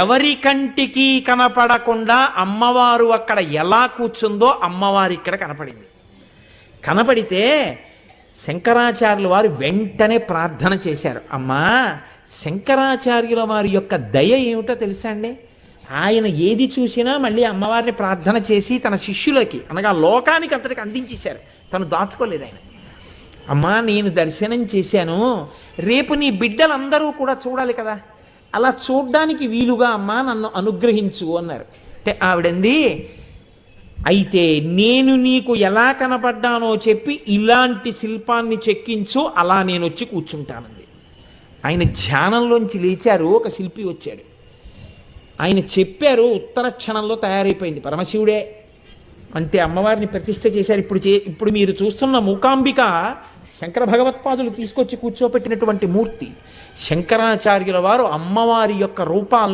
ఎవరి కంటికి కనపడకుండా అమ్మవారు అక్కడ ఎలా కూర్చుందో అమ్మవారు ఇక్కడ కనపడింది. కనపడితే శంకరాచార్యుల వారు వెంటనే ప్రార్థన చేశారు. అమ్మా, శంకరాచార్యుల వారి యొక్క దయ ఏమిటో తెలుసా అండి? ఆయన ఏది చూసినా మళ్ళీ అమ్మవారిని ప్రార్థన చేసి తన శిష్యులకి అనగా లోకానికి అంతటికి అందించేశారు. తను దాచుకోలేదు ఆయన. అమ్మా, నేను దర్శనం చేశాను, రేపు నీ బిడ్డలందరూ కూడా చూడాలి కదా, అలా చూడ్డానికి వీలుగా అమ్మా నన్ను అనుగ్రహించు అన్నారు. అంటే ఆవిడంది, అయితే నేను నీకు ఎలా కనపడ్డానో చెప్పి ఇలాంటి శిల్పాన్ని చెక్కించు, అలా నేను వచ్చి కూర్చుంటానంది. ఆయన ధ్యానంలోంచి లేచారు, ఒక శిల్పి వచ్చాడు. ఆయన చెప్పారు, ఉత్తర క్షణంలో తయారైపోయింది. పరమశివుడే అంతే, అమ్మవారిని ప్రతిష్ఠ చేశారు. ఇప్పుడు మీరు చూస్తున్న మూకాంబిక శంకర భగవత్పాదులు తీసుకొచ్చి కూర్చోపెట్టినటువంటి మూర్తి. శంకరాచార్యుల వారు అమ్మవారి యొక్క రూపాలను